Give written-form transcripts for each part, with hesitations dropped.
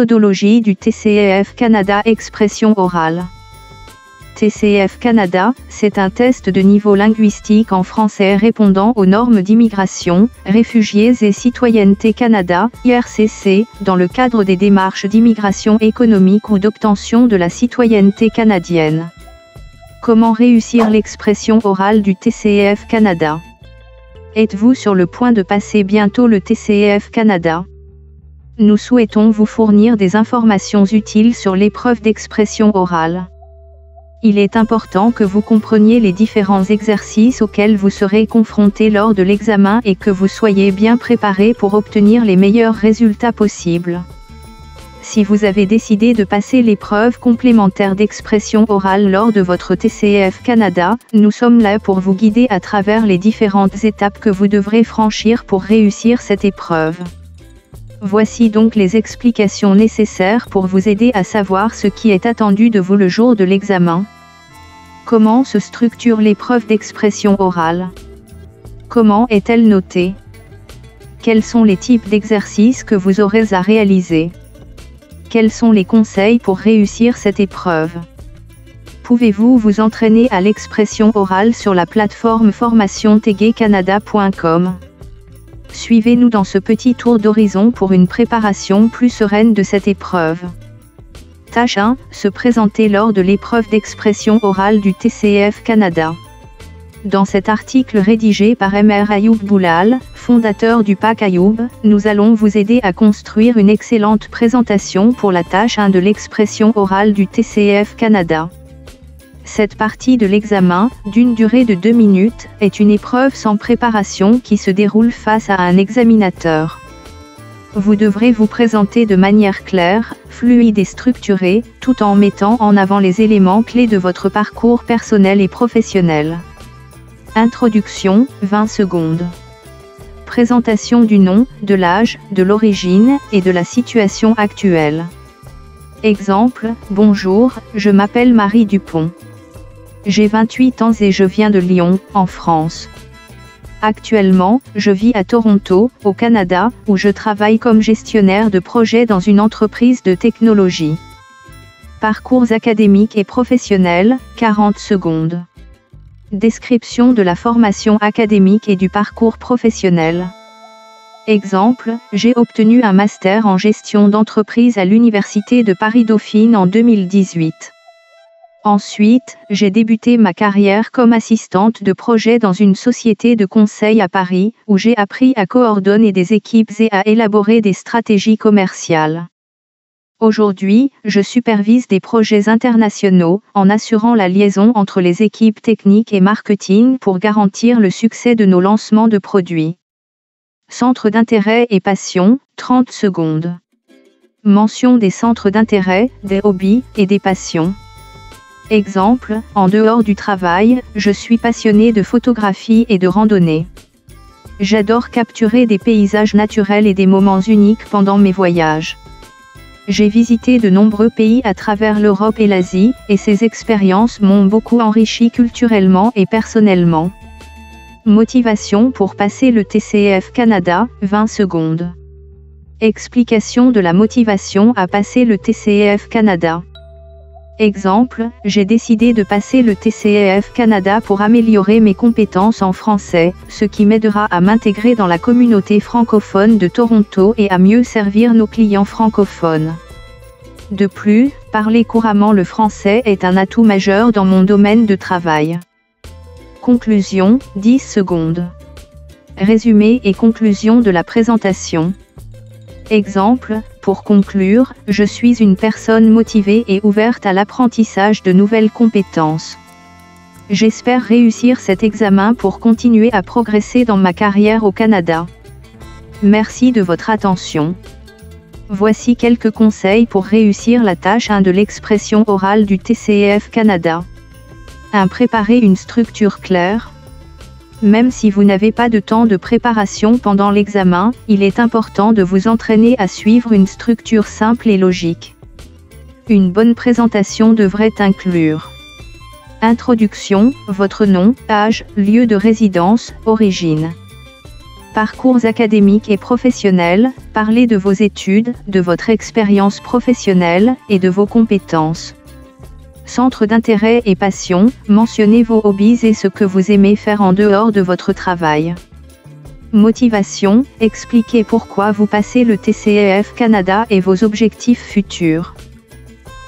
méthodologie du TCEF Canada Expression orale. TCEF Canada, c'est un test de niveau linguistique en français répondant aux normes d'immigration, réfugiés et citoyenneté Canada, IRCC, dans le cadre des démarches d'immigration économique ou d'obtention de la citoyenneté canadienne. Comment réussir l'expression orale du TCEF Canada? Êtes-vous sur le point de passer bientôt le TCEF Canada? Nous souhaitons vous fournir des informations utiles sur l'épreuve d'expression orale. Il est important que vous compreniez les différents exercices auxquels vous serez confrontés lors de l'examen et que vous soyez bien préparé pour obtenir les meilleurs résultats possibles. Si vous avez décidé de passer l'épreuve complémentaire d'expression orale lors de votre TCEF Canada, nous sommes là pour vous guider à travers les différentes étapes que vous devrez franchir pour réussir cette épreuve. Voici donc les explications nécessaires pour vous aider à savoir ce qui est attendu de vous le jour de l'examen. Comment se structure l'épreuve d'expression orale? Comment est-elle notée? Quels sont les types d'exercices que vous aurez à réaliser? Quels sont les conseils pour réussir cette épreuve? Pouvez-vous vous entraîner à l'expression orale sur la plateforme formationtgcanada.com? Suivez-nous dans ce petit tour d'horizon pour une préparation plus sereine de cette épreuve. Tâche 1. Se présenter lors de l'épreuve d'expression orale du TCEF Canada. Dans cet article rédigé par Mr Ayoub Boulal, fondateur du PAC Ayoub, nous allons vous aider à construire une excellente présentation pour la tâche 1 de l'expression orale du TCEF Canada. Cette partie de l'examen, d'une durée de 2 minutes, est une épreuve sans préparation qui se déroule face à un examinateur. Vous devrez vous présenter de manière claire, fluide et structurée, tout en mettant en avant les éléments clés de votre parcours personnel et professionnel. Introduction, 20 secondes. Présentation du nom, de l'âge, de l'origine, et de la situation actuelle. Exemple, bonjour, je m'appelle Marie Dupont. J'ai 28 ans et je viens de Lyon, en France. Actuellement, je vis à Toronto, au Canada, où je travaille comme gestionnaire de projet dans une entreprise de technologie. Parcours académique et professionnel, 40 secondes. Description de la formation académique et du parcours professionnel. Exemple, j'ai obtenu un master en gestion d'entreprise à l'Université de Paris-Dauphine en 2018. Ensuite, j'ai débuté ma carrière comme assistante de projet dans une société de conseil à Paris, où j'ai appris à coordonner des équipes et à élaborer des stratégies commerciales. Aujourd'hui, je supervise des projets internationaux, en assurant la liaison entre les équipes techniques et marketing pour garantir le succès de nos lancements de produits. Centre d'intérêt et passion, 30 secondes. Mention des centres d'intérêt, des hobbies et des passions. Exemple, en dehors du travail, je suis passionné de photographie et de randonnée. J'adore capturer des paysages naturels et des moments uniques pendant mes voyages. J'ai visité de nombreux pays à travers l'Europe et l'Asie, et ces expériences m'ont beaucoup enrichi culturellement et personnellement. Motivation pour passer le TCEF Canada, 20 secondes. Explication de la motivation à passer le TCEF Canada. Exemple, j'ai décidé de passer le TCEF Canada pour améliorer mes compétences en français, ce qui m'aidera à m'intégrer dans la communauté francophone de Toronto et à mieux servir nos clients francophones. De plus, parler couramment le français est un atout majeur dans mon domaine de travail. Conclusion, 10 secondes. Résumé et conclusion de la présentation. Exemple, pour conclure, je suis une personne motivée et ouverte à l'apprentissage de nouvelles compétences. J'espère réussir cet examen pour continuer à progresser dans ma carrière au Canada. Merci de votre attention. Voici quelques conseils pour réussir la tâche 1 de l'expression orale du TCEF Canada. 1. Préparer une structure claire. Même si vous n'avez pas de temps de préparation pendant l'examen, il est important de vous entraîner à suivre une structure simple et logique. Une bonne présentation devrait inclure introduction, votre nom, âge, lieu de résidence, origine. Parcours académique et professionnel, Parlez de vos études, de votre expérience professionnelle, et de vos compétences. Centre d'intérêt et passion, mentionnez vos hobbies et ce que vous aimez faire en dehors de votre travail. Motivation, expliquez pourquoi vous passez le TCEF Canada et vos objectifs futurs.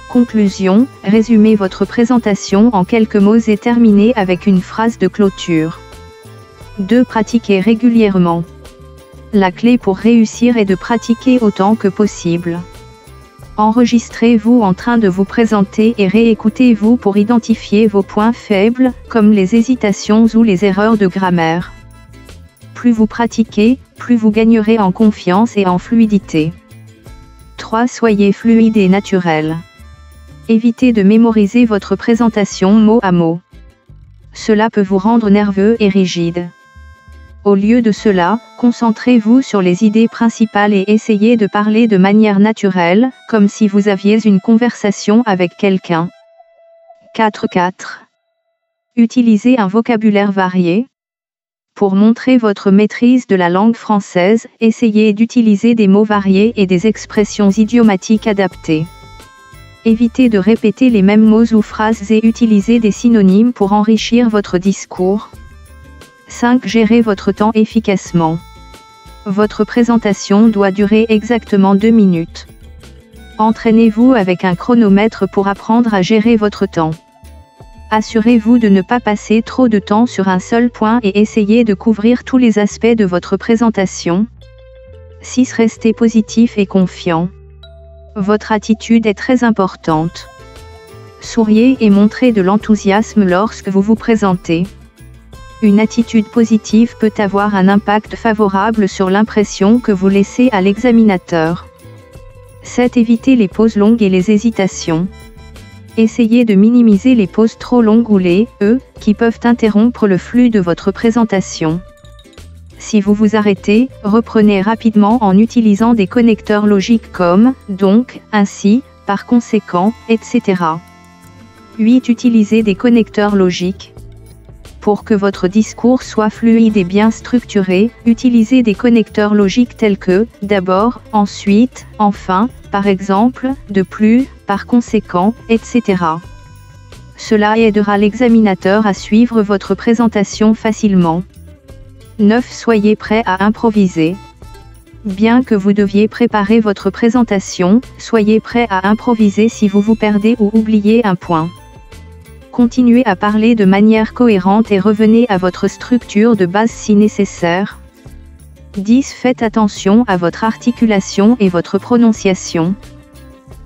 Conclusion, résumez votre présentation en quelques mots et terminez avec une phrase de clôture. 2. Pratiquez régulièrement. La clé pour réussir est de pratiquer autant que possible. Enregistrez-vous en train de vous présenter et réécoutez-vous pour identifier vos points faibles, comme les hésitations ou les erreurs de grammaire. Plus vous pratiquez, plus vous gagnerez en confiance et en fluidité. 3. Soyez fluide et naturel. Évitez de mémoriser votre présentation mot à mot. Cela peut vous rendre nerveux et rigide. Au lieu de cela, concentrez-vous sur les idées principales et essayez de parler de manière naturelle, comme si vous aviez une conversation avec quelqu'un. 4. Utilisez un vocabulaire varié. Pour montrer votre maîtrise de la langue française, essayez d'utiliser des mots variés et des expressions idiomatiques adaptées. Évitez de répéter les mêmes mots ou phrases et utilisez des synonymes pour enrichir votre discours. 5. Gérez votre temps efficacement. Votre présentation doit durer exactement 2 minutes. Entraînez-vous avec un chronomètre pour apprendre à gérer votre temps. Assurez-vous de ne pas passer trop de temps sur un seul point et essayez de couvrir tous les aspects de votre présentation. 6. Restez positif et confiant. Votre attitude est très importante. Souriez et montrez de l'enthousiasme lorsque vous vous présentez. Une attitude positive peut avoir un impact favorable sur l'impression que vous laissez à l'examinateur. 7. Évitez les pauses longues et les hésitations. Essayez de minimiser les pauses trop longues ou les « qui peuvent interrompre le flux de votre présentation. Si vous vous arrêtez, reprenez rapidement en utilisant des connecteurs logiques comme « donc »,« ainsi »,« par conséquent », etc. 8. Utilisez des connecteurs logiques. Pour que votre discours soit fluide et bien structuré, utilisez des connecteurs logiques tels que « d'abord »,« ensuite »,« enfin », par exemple, « de plus »,« par conséquent », etc. Cela aidera l'examinateur à suivre votre présentation facilement. 9. Soyez prêt à improviser. Bien que vous deviez préparer votre présentation, soyez prêt à improviser si vous vous perdez ou oubliez un point. Continuez à parler de manière cohérente et revenez à votre structure de base si nécessaire. 10. Faites attention à votre articulation et votre prononciation.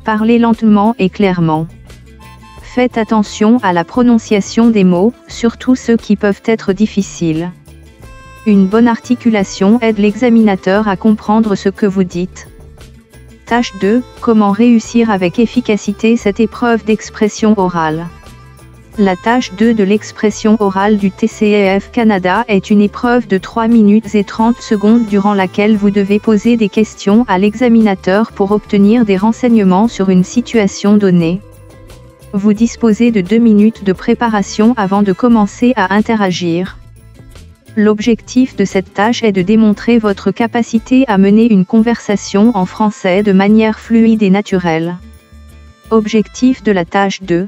Parlez lentement et clairement. Faites attention à la prononciation des mots, surtout ceux qui peuvent être difficiles. Une bonne articulation aide l'examinateur à comprendre ce que vous dites. Tâche 2. Comment réussir avec efficacité cette épreuve d'expression orale. La tâche 2 de l'expression orale du TCEF Canada est une épreuve de 3 minutes et 30 secondes durant laquelle vous devez poser des questions à l'examinateur pour obtenir des renseignements sur une situation donnée. Vous disposez de 2 minutes de préparation avant de commencer à interagir. L'objectif de cette tâche est de démontrer votre capacité à mener une conversation en français de manière fluide et naturelle. Objectif de la tâche 2.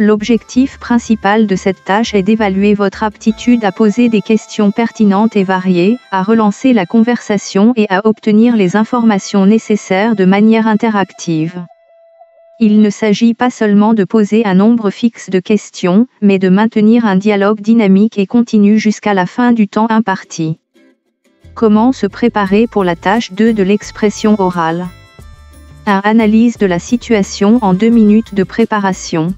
L'objectif principal de cette tâche est d'évaluer votre aptitude à poser des questions pertinentes et variées, à relancer la conversation et à obtenir les informations nécessaires de manière interactive. Il ne s'agit pas seulement de poser un nombre fixe de questions, mais de maintenir un dialogue dynamique et continu jusqu'à la fin du temps imparti. Comment se préparer pour la tâche 2 de l'expression orale? 1. Analyse de la situation en 2 minutes de préparation.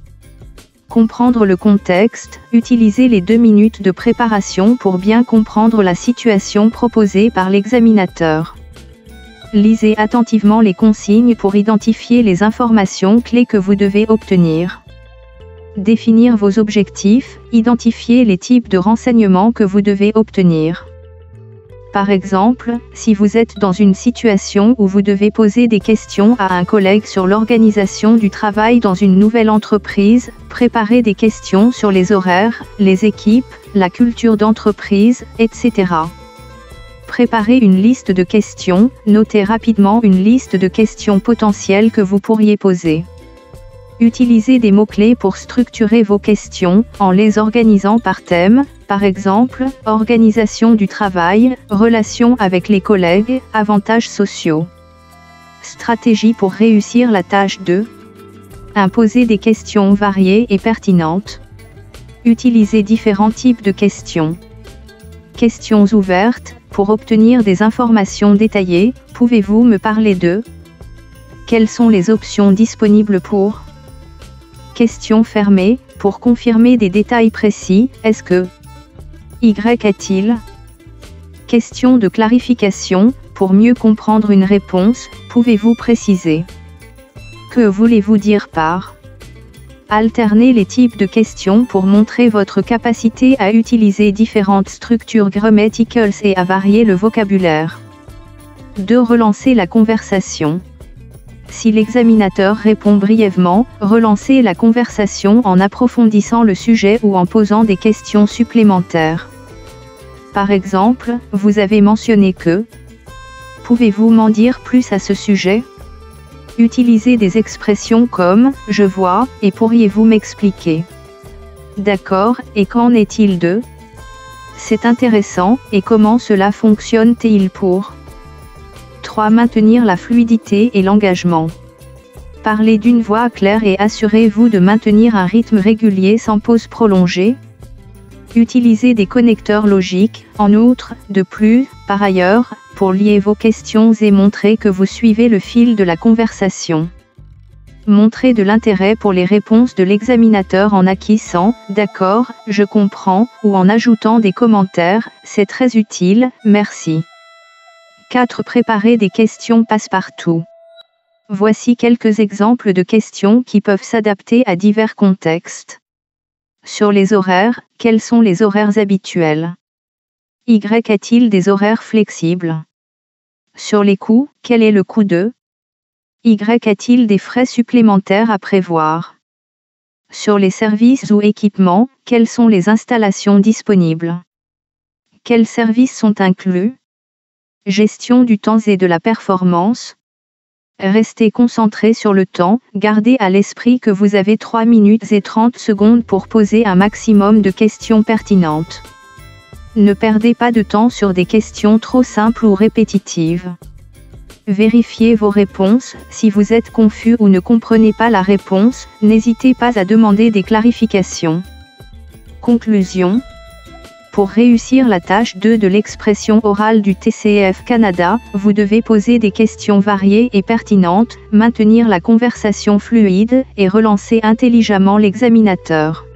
Comprendre le contexte, utiliser les 2 minutes de préparation pour bien comprendre la situation proposée par l'examinateur. Lisez attentivement les consignes pour identifier les informations clés que vous devez obtenir. Définir vos objectifs, identifier les types de renseignements que vous devez obtenir. Par exemple, si vous êtes dans une situation où vous devez poser des questions à un collègue sur l'organisation du travail dans une nouvelle entreprise, préparez des questions sur les horaires, les équipes, la culture d'entreprise, etc. Préparez une liste de questions, notez rapidement une liste de questions potentielles que vous pourriez poser. Utilisez des mots-clés pour structurer vos questions, en les organisant par thème, par exemple, organisation du travail, relations avec les collègues, avantages sociaux. Stratégie pour réussir la tâche 2. Imposez des questions variées et pertinentes. Utilisez différents types de questions. Questions ouvertes, pour obtenir des informations détaillées, pouvez-vous me parler de? Quelles sont les options disponibles pour? Questions fermées, pour confirmer des détails précis, est-ce que? Y a-t-il? Question de clarification, pour mieux comprendre une réponse, pouvez-vous préciser? Que voulez-vous dire par? Alternez les types de questions pour montrer votre capacité à utiliser différentes structures grammaticales et à varier le vocabulaire. 2. Relancer la conversation. Si l'examinateur répond brièvement, relancez la conversation en approfondissant le sujet ou en posant des questions supplémentaires. Par exemple, vous avez mentionné que. Pouvez-vous m'en dire plus à ce sujet? Utilisez des expressions comme « je vois » et « pourriez-vous m'expliquer ». D'accord, et qu'en est-il de? C'est intéressant, et comment cela fonctionne-t-il pour? 3. Maintenir la fluidité et l'engagement. Parlez d'une voix claire et assurez-vous de maintenir un rythme régulier sans pause prolongée. Utilisez des connecteurs logiques, en outre, de plus, par ailleurs, pour lier vos questions et montrer que vous suivez le fil de la conversation. Montrez de l'intérêt pour les réponses de l'examinateur en acquiesçant « D'accord, je comprends » ou en ajoutant des commentaires « C'est très utile, merci ». 4. Préparer des questions passe-partout. Voici quelques exemples de questions qui peuvent s'adapter à divers contextes. Sur les horaires, quels sont les horaires habituels? Y a-t-il des horaires flexibles? Sur les coûts, quel est le coût de? Y a-t-il des frais supplémentaires à prévoir? Sur les services ou équipements, quelles sont les installations disponibles? Quels services sont inclus? Gestion du temps et de la performance. Restez concentré sur le temps, gardez à l'esprit que vous avez 3 minutes et 30 secondes pour poser un maximum de questions pertinentes. Ne perdez pas de temps sur des questions trop simples ou répétitives. Vérifiez vos réponses, si vous êtes confus ou ne comprenez pas la réponse, n'hésitez pas à demander des clarifications. Conclusion. Pour réussir la tâche 2 de l'expression orale du TCEF Canada, vous devez poser des questions variées et pertinentes, maintenir la conversation fluide, et relancer intelligemment l'examinateur.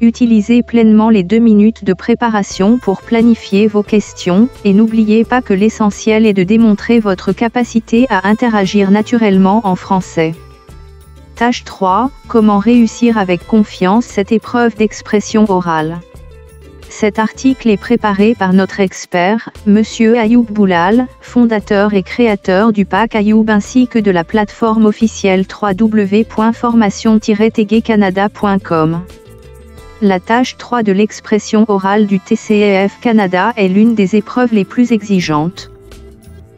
Utilisez pleinement les 2 minutes de préparation pour planifier vos questions, et n'oubliez pas que l'essentiel est de démontrer votre capacité à interagir naturellement en français. Tâche 3, comment réussir avec confiance cette épreuve d'expression orale. Cet article est préparé par notre expert, Monsieur Ayoub Boulal, fondateur et créateur du pack Ayoub ainsi que de la plateforme officielle www.formation-tguecanada.com. La tâche 3 de l'expression orale du TCEF Canada est l'une des épreuves les plus exigeantes.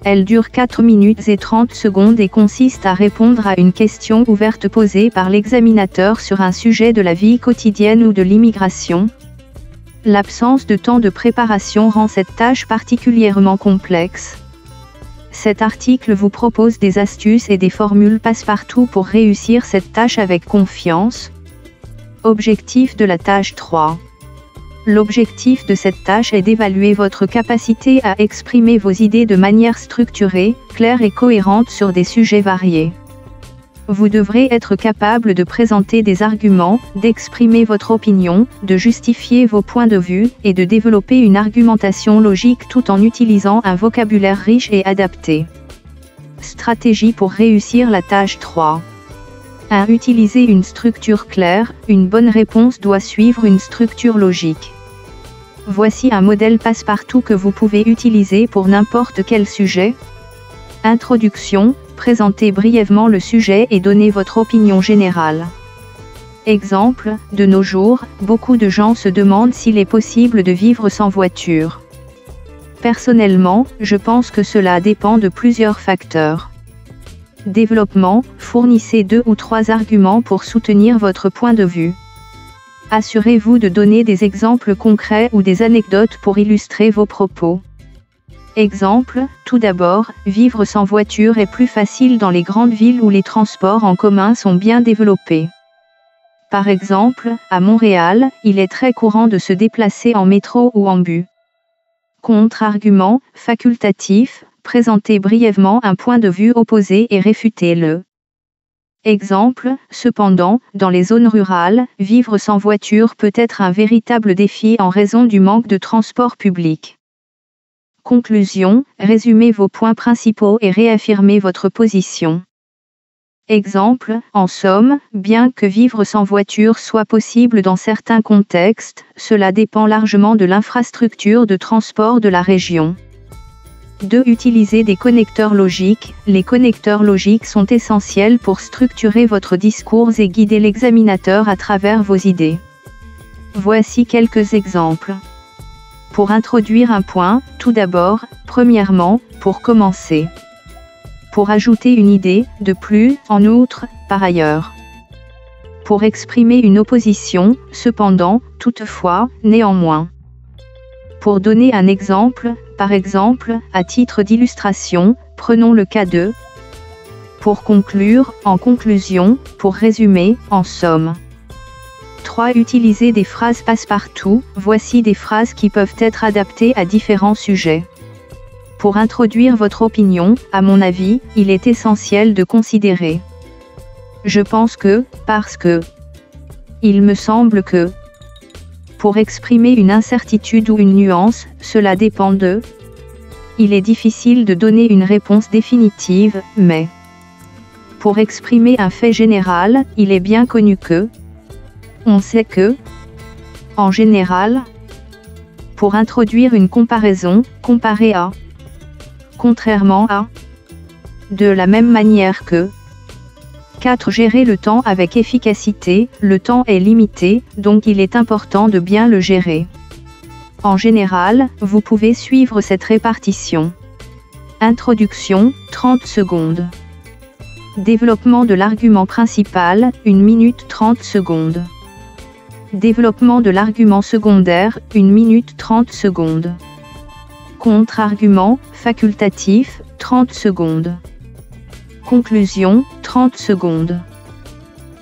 Elle dure 4 minutes et 30 secondes et consiste à répondre à une question ouverte posée par l'examinateur sur un sujet de la vie quotidienne ou de l'immigration. L'absence de temps de préparation rend cette tâche particulièrement complexe. Cet article vous propose des astuces et des formules passe-partout pour réussir cette tâche avec confiance. Objectif de la tâche 3. L'objectif de cette tâche est d'évaluer votre capacité à exprimer vos idées de manière structurée, claire et cohérente sur des sujets variés. Vous devrez être capable de présenter des arguments, d'exprimer votre opinion, de justifier vos points de vue, et de développer une argumentation logique tout en utilisant un vocabulaire riche et adapté. Stratégie pour réussir la tâche 3. 1. Utiliser une structure claire, une bonne réponse doit suivre une structure logique. Voici un modèle passe-partout que vous pouvez utiliser pour n'importe quel sujet. Introduction. Présentez brièvement le sujet et donnez votre opinion générale. Exemple, de nos jours, beaucoup de gens se demandent s'il est possible de vivre sans voiture. Personnellement, je pense que cela dépend de plusieurs facteurs. Développement, fournissez 2 ou 3 arguments pour soutenir votre point de vue. Assurez-vous de donner des exemples concrets ou des anecdotes pour illustrer vos propos. Exemple, tout d'abord, vivre sans voiture est plus facile dans les grandes villes où les transports en commun sont bien développés. Par exemple, à Montréal, il est très courant de se déplacer en métro ou en bus. Contre-argument, facultatif, présentez brièvement un point de vue opposé et réfutez-le. Exemple, cependant, dans les zones rurales, vivre sans voiture peut être un véritable défi en raison du manque de transport public. Conclusion, résumez vos points principaux et réaffirmez votre position. Exemple, en somme, bien que vivre sans voiture soit possible dans certains contextes, cela dépend largement de l'infrastructure de transport de la région. 2. Utilisez des connecteurs logiques. Les connecteurs logiques sont essentiels pour structurer votre discours et guider l'examinateur à travers vos idées. Voici quelques exemples. Pour introduire un point, tout d'abord, premièrement, pour commencer. Pour ajouter une idée, de plus, en outre, par ailleurs. Pour exprimer une opposition, cependant, toutefois, néanmoins. Pour donner un exemple, par exemple, à titre d'illustration, prenons le cas de. Pour conclure, en conclusion, pour résumer, en somme. 3. Utilisez des phrases passe-partout. Voici des phrases qui peuvent être adaptées à différents sujets. Pour introduire votre opinion, à mon avis, il est essentiel de considérer. Je pense que, parce que. Il me semble que. Pour exprimer une incertitude ou une nuance, cela dépend de. Il est difficile de donner une réponse définitive, mais. Pour exprimer un fait général, il est bien connu que. On sait que. En général. Pour introduire une comparaison, comparer à. Contrairement à. De la même manière que. 4. Gérer le temps avec efficacité. Le temps est limité, donc il est important de bien le gérer. En général, vous pouvez suivre cette répartition. Introduction, 30 secondes. Développement de l'argument principal, 1 minute 30 secondes. Développement de l'argument secondaire, 1 minute 30 secondes. Contre-argument, facultatif, 30 secondes. Conclusion, 30 secondes.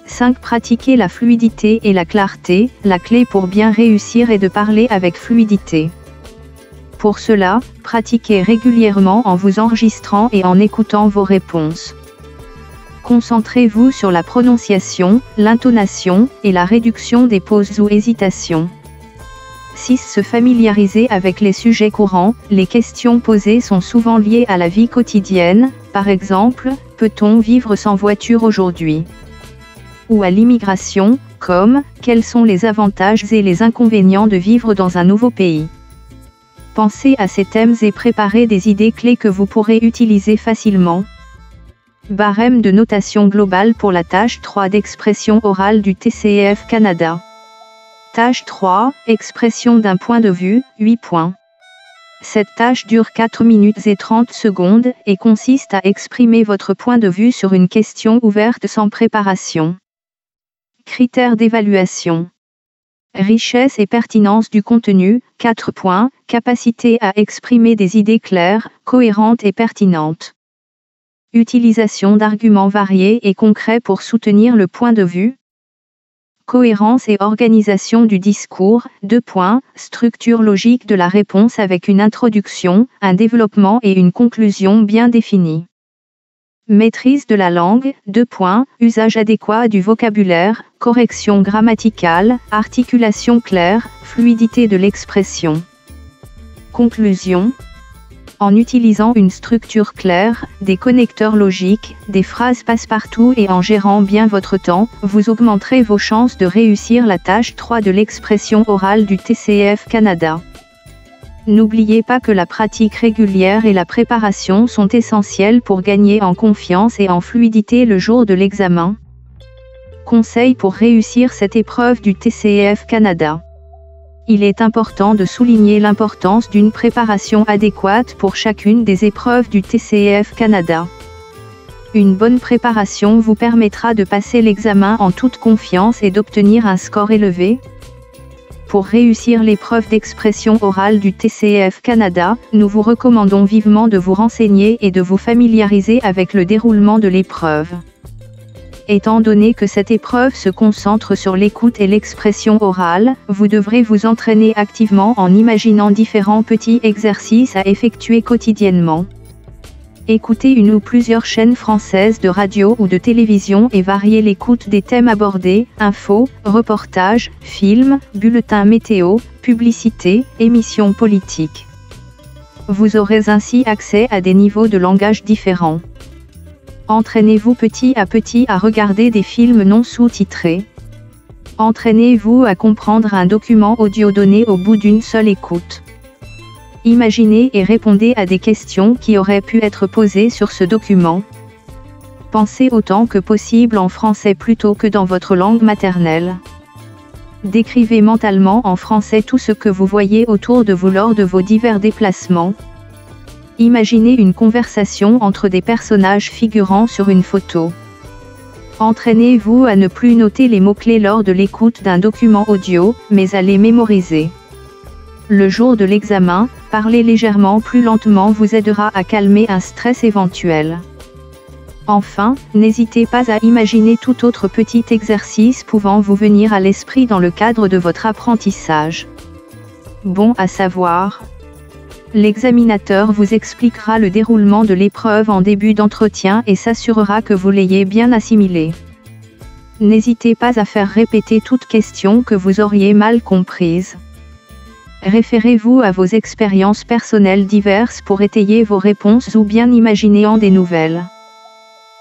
5. Pratiquer la fluidité et la clarté. La clé pour bien réussir est de parler avec fluidité. Pour cela, pratiquez régulièrement en vous enregistrant et en écoutant vos réponses. Concentrez-vous sur la prononciation, l'intonation, et la réduction des pauses ou hésitations. 6. Se familiariser avec les sujets courants. Les questions posées sont souvent liées à la vie quotidienne, par exemple, peut-on vivre sans voiture aujourd'hui? Ou à l'immigration, comme, quels sont les avantages et les inconvénients de vivre dans un nouveau pays? Pensez à ces thèmes et préparez des idées clés que vous pourrez utiliser facilement. Barème de notation globale pour la tâche 3 d'expression orale du TCEF Canada. Tâche 3, expression d'un point de vue, 8 points. Cette tâche dure 4 minutes et 30 secondes et consiste à exprimer votre point de vue sur une question ouverte sans préparation. Critères d'évaluation. Richesse et pertinence du contenu, 4 points, capacité à exprimer des idées claires, cohérentes et pertinentes. Utilisation d'arguments variés et concrets pour soutenir le point de vue. Cohérence et organisation du discours, 2 points, structure logique de la réponse avec une introduction, un développement et une conclusion bien définie. Maîtrise de la langue, 2 points, usage adéquat du vocabulaire, correction grammaticale, articulation claire, fluidité de l'expression. Conclusion. En utilisant une structure claire, des connecteurs logiques, des phrases passe-partout et en gérant bien votre temps, vous augmenterez vos chances de réussir la tâche 3 de l'expression orale du TCEF Canada. N'oubliez pas que la pratique régulière et la préparation sont essentielles pour gagner en confiance et en fluidité le jour de l'examen. Conseils pour réussir cette épreuve du TCEF Canada. il est important de souligner l'importance d'une préparation adéquate pour chacune des épreuves du TCEF Canada. Une bonne préparation vous permettra de passer l'examen en toute confiance et d'obtenir un score élevé. Pour réussir l'épreuve d'expression orale du TCEF Canada, nous vous recommandons vivement de vous renseigner et de vous familiariser avec le déroulement de l'épreuve. Étant donné que cette épreuve se concentre sur l'écoute et l'expression orale, vous devrez vous entraîner activement en imaginant différents petits exercices à effectuer quotidiennement. Écoutez une ou plusieurs chaînes françaises de radio ou de télévision et variez l'écoute des thèmes abordés, infos, reportages, films, bulletins météo, publicités, émissions politiques. Vous aurez ainsi accès à des niveaux de langage différents. Entraînez-vous petit à petit à regarder des films non sous-titrés. Entraînez-vous à comprendre un document audio donné au bout d'une seule écoute. Imaginez et répondez à des questions qui auraient pu être posées sur ce document. Pensez autant que possible en français plutôt que dans votre langue maternelle. Décrivez mentalement en français tout ce que vous voyez autour de vous lors de vos divers déplacements. Imaginez une conversation entre des personnages figurant sur une photo. Entraînez-vous à ne plus noter les mots-clés lors de l'écoute d'un document audio, mais à les mémoriser. Le jour de l'examen, parler légèrement plus lentement vous aidera à calmer un stress éventuel. Enfin, n'hésitez pas à imaginer tout autre petit exercice pouvant vous venir à l'esprit dans le cadre de votre apprentissage. Bon à savoir. L'examinateur vous expliquera le déroulement de l'épreuve en début d'entretien et s'assurera que vous l'ayez bien assimilé. N'hésitez pas à faire répéter toute question que vous auriez mal comprise. Référez-vous à vos expériences personnelles diverses pour étayer vos réponses ou bien imaginer en des nouvelles.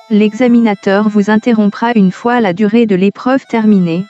L'examinateur vous interrompra une fois la durée de l'épreuve terminée.